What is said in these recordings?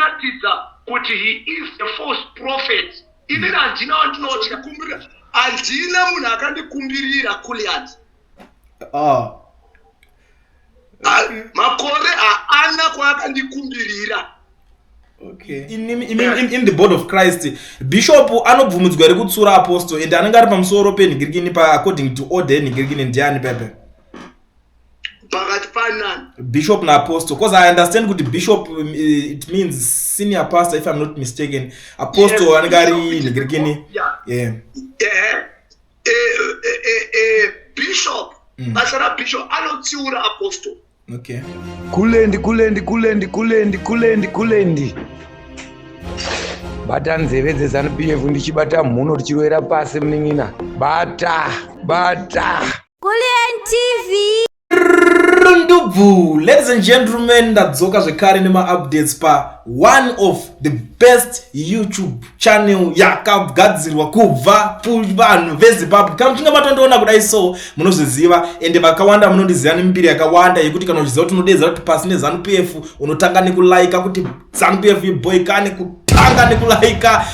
kuratidza kuti he is a false prophet. Even handina wandinoti kumbira handina munhu akandikumbirira Kulian. Makore haana kwaakandikumbirira. Okay. In the body of Christ, Bishop anobvumidzwa iri kutsura apostle and anenge ari pamusoro penhingirikini according to order yenhingirikini ndiani pepe? Pakati panani? Bishop na apostle. Because I understand kuti bishop it means senior pastor if I'm not mistaken. Apostle anenge ari nhingirikini. Yeah. Bishop. Asara bishop anotsiura apostle. Okay. Kulendi. Bata nzeve dzeZANU-PF ndichibata mhuno tichirwera pasi munin'ina. Bata. Kulian TV. Ladies and gentlemen, ndadzoka zvekare nema-updates pa one of the best YouTube channel yakagadzirwa kubva kuvanhu veZimbabwe. Kana muchinge matondoona kudai so munozviziva ende vakawanda munondiziva nemipiri yakawanda yekuti kana uchiziva kuti unodedzera kuti pasi neZANU-PF unotanga nekulaika kuti ZANU-PF iboyikane kutanga nekulaika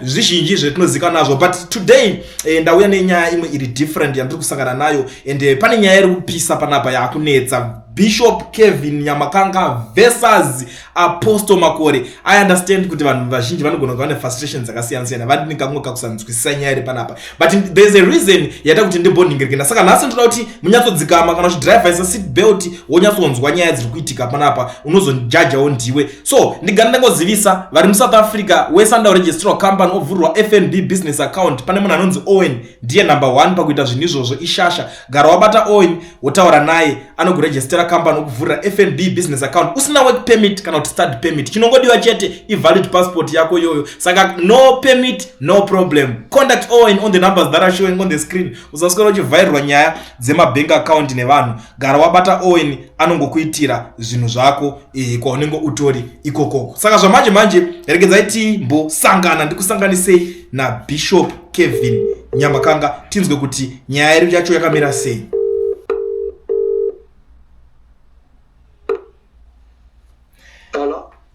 zvizhinji zvetinoziva nazvo. But today ndauya nenyaya imwe iri different yandiri kusangana nayo ende pane nyaya iri kupisa panapa yakunetsa. Bishop Kevin Nyamakanga versus Apostle Makore. I understand kuti vanhu vazhinji vanogona kuva frustrations dzakasiyana-siyana vadini kamwe kakusanzwisisa nyaya iri panapa, but there's a reason yata kuti ndimboningirikana. Saka nhasi ndoda kuti munyatsodzikama kana kuti driver isa seat belt wonyatsonzwa nyaya dziri kuitika panapa unozonjajawo ndiwe. So ndigana ndangozivisa vari muSouth Africa wesanda register company ovhurwa FNB business account pane munhu anonzi Owen ndiye number 1 pakuita zvinhu izvozvo ishasha. Gara wabata Owen wotaura naye anokuregistera company okuvhurira FNB business account usina work permit kana kuti study permit. Chinongodiwa chete valid passport yako yoyo. Saka no permit no problem. Contact Owen on the numbers that are showing on the screen. Usaswera uchivharirwa nyaya dzemabank account nevanhu. Gara wabata Owen anongokuitira zvinhu zvako kwaunenge utori ikokoko. Saka zvamanje regedzai timbosangana ndikusanganisei na Bishop Kevin Nyamakanga tinzwe kuti nyaya iri yacho yakamira sei.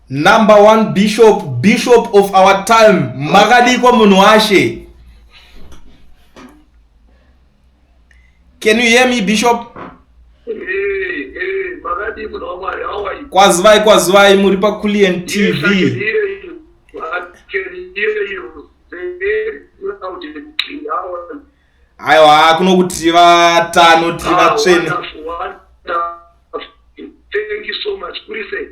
Number 1 bishop of our time, Magadiko Munwashe. Can you hear me, Bishop? Magadiko Munwashe, how are you? Kwazwai muri pa Kulian TV. Yes, I can hear you. I can hear you. Very loud and clear. How are you? Aiwa kuno kuti vatano tivatsvene. Thank you so much. What do you say?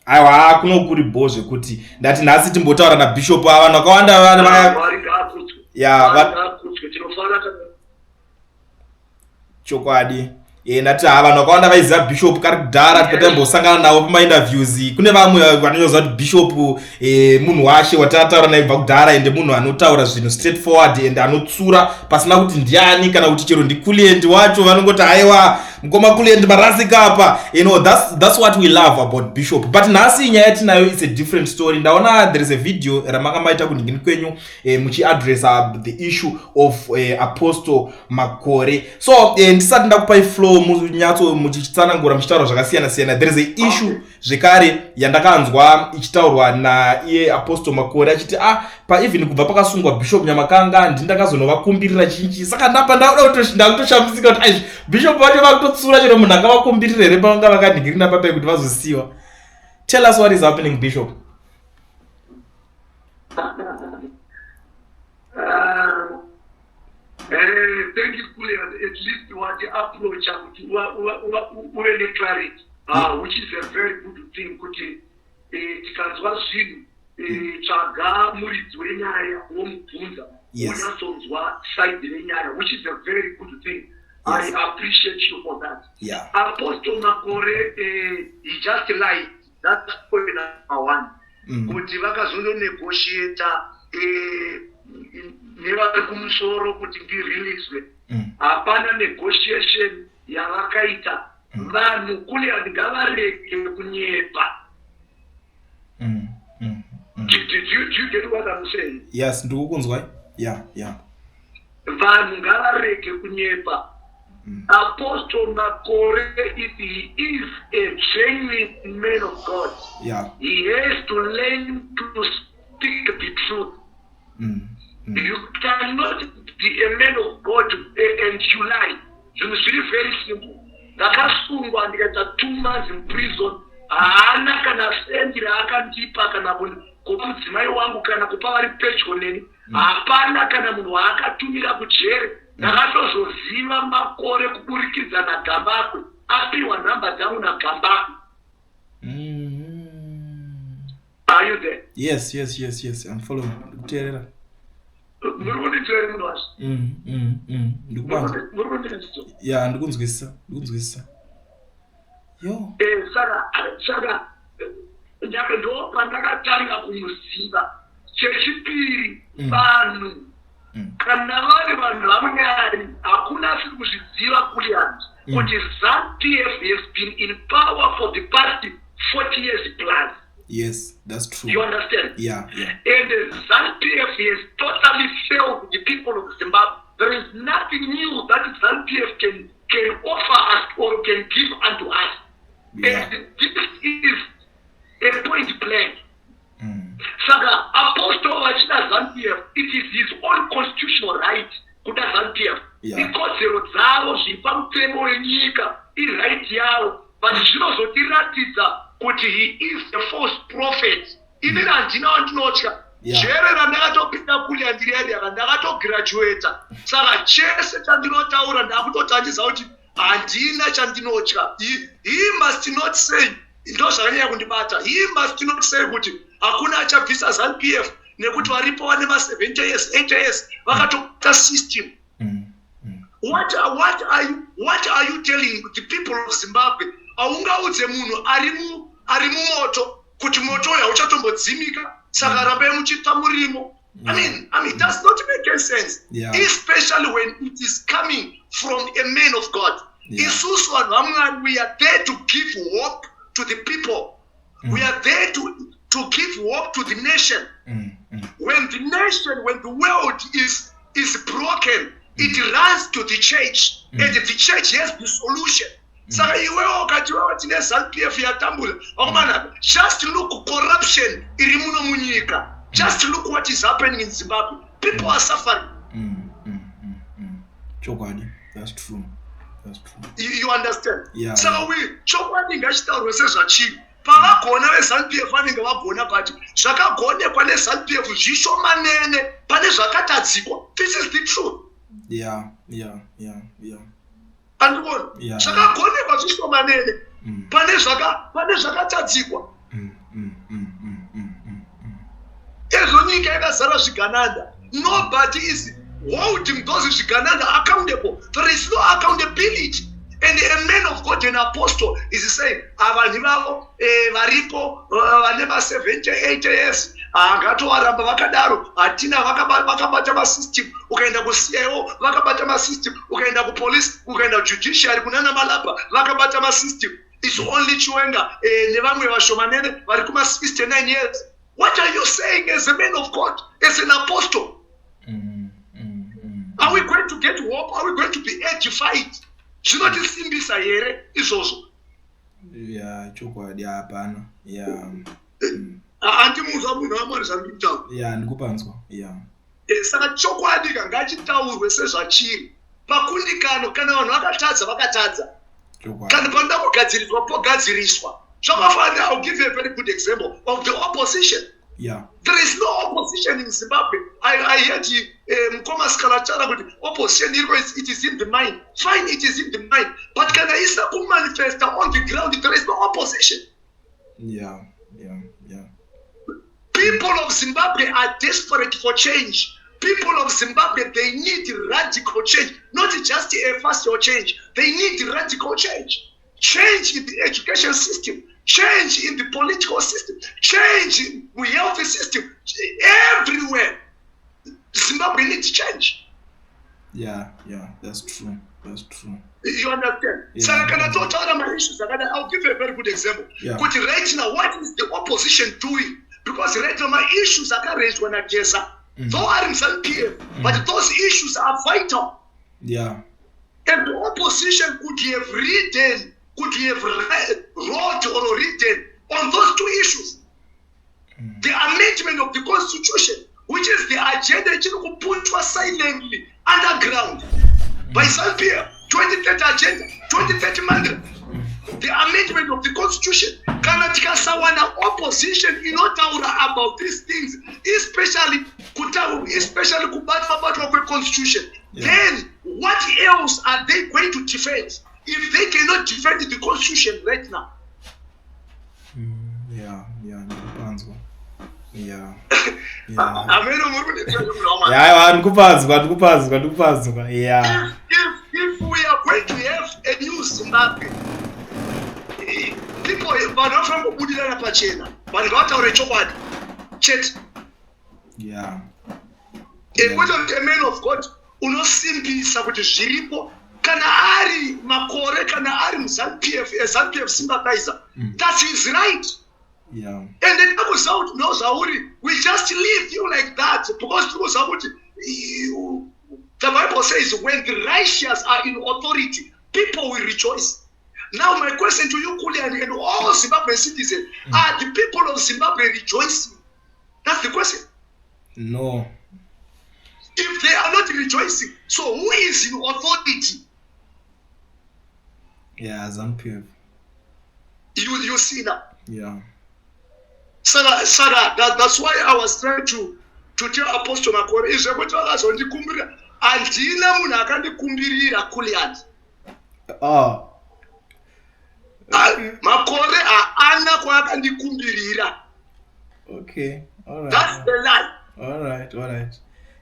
Aiwa kuno kuri bozve kuti ndati nhasi timbotaura na bishop ava vakawanda chokwadi ndati vanhu vakawanda vaiziva bishop kari kudhara tikatambosangana navo pamainterviews. Kune vamwe vanoziva kuti bishop munhu washe watataura naye kubva kudhara ende munhu anotaura zvinhu straight forward ende anotsura pasina kuti ndiani kana kuti chero ndikuliendi wacho vanongoti haiwa mukoma kuliendi marasika apa. That's what we love about Bishop. But nhasi nyaya yatinayo it's a different story. Ndaona there is a video ramakamaita kuningini kwenyu muchiaddress the issue of Apostle Makore. So ndisati ndakupai flow munyatso muchitsanangura muchitaura zvakasiyana-siyana. There is a issue zvekare yandakanzwa ichitaurwa na iye Apostle Makore achiti pa even kubva pakasungwa Bishop Nyamakanga ndindakazonovakumbirira chinchi. Saka ndapa ndakutoshambudzika kuti Bishop vacho vakutotsura chero munhu akavakumbirira here pavanga vakanhingirina papai kuti vazosiyiwa. Tell us what is happening, Bishop. Thank you, Kulian. At least what the approach clarity, which is a very good thing. Kuti tikanzwa zvinhu tsvaga muridzi wenyaya womubvunza unyatsonzwa side renyaya, which is a very good thing. Yes. I appreciate you for that. Yeah. Apostle Makore, he just lied. That's point number 1. Kuti vakazono negotiate nevari kumusoro kuti ndireleaswe. Hapana negotiation yavakaita. Vanhu kule ngavarege kunyepa. Did you get what I'm saying? Yes, ndikukunzwa. Yeah. Vanhu ngavarege kunyepa. Apostle Makore, if he is a genuine man of God, he has to learn to speak the truth. You cannot be a man of God and you lie. It's really very simple. Ndakasungwa ndikaita 2 months in prison. Haana kana sendira akandipa kana kupa mudzimai wangu kana kupa vari pedyo neni. Hapana kana munhu akatumira kujere. Ndakatozoziva makore kuburikidza naGambakwe. Apiwa nhamba dzangu naGambakwe. Are you there? Yes. I'm following. Kuteerera. Muri kundinzwera munhu wacho? Ndikubanza. Muri kundinzwa? Yeah, ndikunzwisisa. Yo. Saka ndo pandakatanga kumuziva. Chechipiri vanhu kana vari vanhu vamunyari hakuna siri kuzviziva brilliant kuti ZANU-PF has been in power for the past 40 years plus. Yes, that's true. You understand? Yeah. And ZANU-PF has totally failed the people of Zimbabwe. There is nothing new that ZANU-PF can offer us or can give unto us. Yeah. And this is a point blank. Saka Apostle wachina ZANU-PF, it is his own constitutional right kuda ZANU-PF. Ikodzero dzavo zvipamutemo wenyika iright yavo, but zvinozotiratidza kuti he is a false prophet. Inini handina wandinotya. Jere randakatopinda kule andiriani yaka ndakatograduata. Saka chese chandinotaura ndakutotangidza kuti handina chandinotya. He must not say, ndo zvakanyanya kundibata. He must not say kuti hakuna achabvisa ZANU-PF nekuti varipo vane ma70 years, 80 years vakatopata system. What are you telling the people of Zimbabwe? Aungaudze munhu ari mumoto kuti moto uyu hauchatombodzimika saka rambai muchiita murimo. I mean it does not make any sense. Especially when it is coming from a man of God. Isusu vanhu vaMwari, we are there to give hope to the people. We are there to give hope to the nation. When the world is broken, it runs to the church, and the church has the solution. Saka iwewe ukati wewe tine ZANU-PF yatambula. Wakumana, just look corruption iri muno munyika. Just look what is happening in Zimbabwe. People are suffering. Chokwadi, that's true. You understand? Yeah. Saka chokwadi ngachitaurwe sezvachii. Pavagona veZANU-PF vanenge vagona kuti zvakagonekwa neZANU-PF zvishomanene pane zvakatadzikwa. This is the truth. Yeah. Andibona zvakagonekwa zvishomanene pane zvakatadzikwa. Ezvo nyika yakazara zvigananda. Nobody is holding those zvigananda accountable. There is no accountability. And a man of God, an apostle, is saying, avanhu vavo varipo vane ma70 80 years angatovaramba vakadaro, hatina vakabata masystem. Ukaenda kuCIO vakabata masystem, ukaenda kupolice, ukaenda kujudiciary kunana malapa vakabata masystem. It's only Chiwenga nevamwe vashomanene vari kuma69 years. What are you saying as a man of God, as an apostle? Are we going to get hope? Are we going to be edified? Zvinotisimbisa here izvozvo. Chokwadi hapana. Handimuzva munhu waMwari zvandikutaura. Ndikupanzwa. Saka chokwadi ngachitaurwe sezvachiri. Pakundikano kana vanhu vakatadza. Kana panoda kugadziriswa pogadziriswa. Zvakafanira, I'll give you a very good example of the opposition. There is no opposition in Zimbabwe. I heard Mkoma Skalatara kuti opposition it is in the mind. Fine, it is in the mind. But can I isa manifest on the ground? There is no opposition. Yeah. People of Zimbabwe are desperate for change. People of Zimbabwe, they need radical change. Not just a fast change. They need radical change. Change in the education system. Change in the political system. Change in the health system. Everywhere. Zimbabwe needs change. Yeah, that's true. You understand? I'll give you a very good example. Right now, what is the opposition doing? Because right now, my issues are raised when I Though I'm ZANU-PF, but those issues are vital. And the opposition could have wrote or written on those two issues. The amendment of the Constitution, which is the agenda which will put silently underground by ZANU-PF, 2030 agenda, 2030 mandate. The amendment of the Constitution. Kana tikasawana opposition inotaura about these things, especially kubatwa kwe Constitution. Then what else are they going to defend if they cannot defend the Constitution right now? If we are going to have a new Zimbabwe, people vanofamba kubudira pachena vanhu ngavataure chokwadi chete. Kuti a man of God unosimbisa kuti zviripo kana ari makore kana ari ZANU-PF sympathizer, that's his right. And then we just leave you like that because the Bible says when the righteous are in authority, people will rejoice. Now my question to you, Kulian, and all Zimbabwean citizens, are the people of Zimbabwe rejoicing? That's the question. No. If they are not rejoicing, so who is in authority? ZANU-PF. You see now? Sarah, that's why I was trying to tell Apostle Makore, is what I was on the Kumbira. Andina munakandi kumbirira Kulian. Makore ana kwakandi kumbirira. Okay, alright. That's the lie. Alright.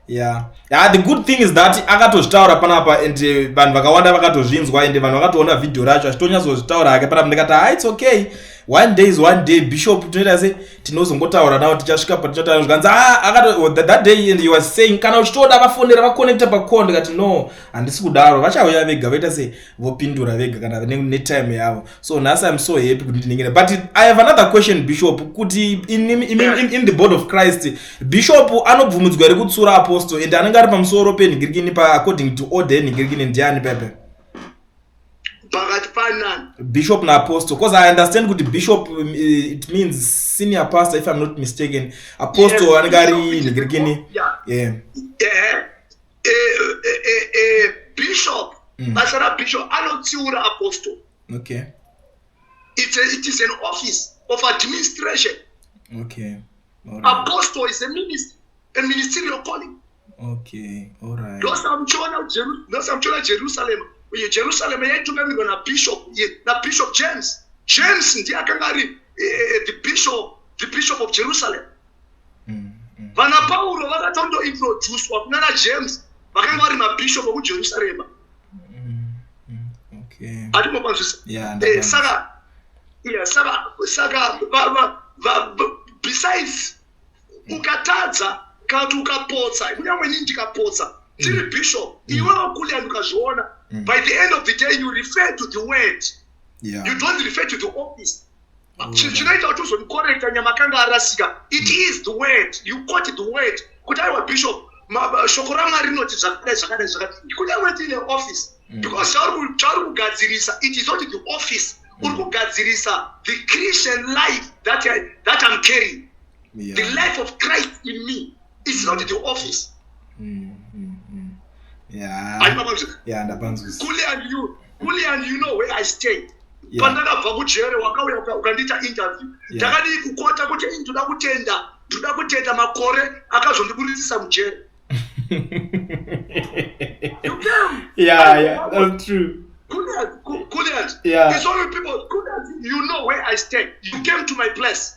The good thing is that akatozvitaura panapa and vanhu vakawanda vakatozvinzwa and vanhu vakatoona video racho achitonyatsotaura hake panapa ndikati it's okay. One day is one day. Bishop tunoita se tinozongotaura nawo tichasvika patichataura that day and he was saying kana uchitoda vafonera vaconnecta paCall ndikati no handisi kudaro vachauya vega voita se vopindura vega kana netime yavo. So nhasi I'm so happy kuti ndiningire. But I have another question, Bishop, kuti in the board of Christ Bishop anobvumidzwa ri kutsura apostle and anenge ari pamusoro penhingirikini according to order yenhingirikini ndiani pepe? Bishop na apostle, because I understand kuti bishop it means senior pastor if I'm not mistaken. Apostle anengari nigirikini. Bishop Masara bishop anotsiura apostle. Okay. It is an office of administration. Okay. All right. Apostle is a ministerial calling. Okay. All right. Those I'm Jerusalem. Jerusalem yaitugamirwa na Bishop James. James ndiye akangari the bishop of Jerusalem. Vana Paulo vakatondo introduce kunana James vakanga vari mabishop of Jerusalem. Okay. Adimo panzvisa. Saka besides ukatadza kana ukapotsa kunyange nini ndikapotsa tiri bishop iwe wakulia ndikazviona. By the end of the day, you refer to the word. You don't refer to the office. It is the word. You quote the word. Could I was bishop? Could I went in the office? Because it is not the office. The Christian life that I'm carrying. The life of Christ in me. It's not the office. Kulian, you know where I stay. Pandakabva kujere wakauya ukandita interview. Ndakadi kukota kuti ndoda kutenda makore akazondiburisisa mujere. You came. That's true. Kulian. It's only people. Kulian, you know where I stay. You came to my place.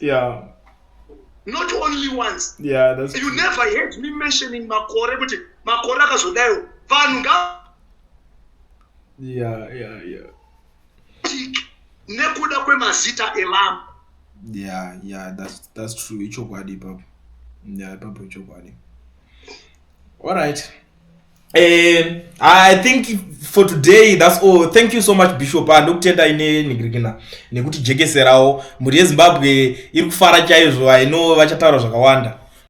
Not only once. That's you true. Never heard me mentioning makore, but makore akazodayo. Vanunga. Nekuda kwemazita elam. That's true. Ichokwadi papa. Papa ichokwadi. All right. I think for today that's all. Thank you so much Bishop. Ndokutenda ine nigirikina nekuti jekeserawo muri yeZimbabwe iri kufara chaizvo. I know vachataura zvakawanda.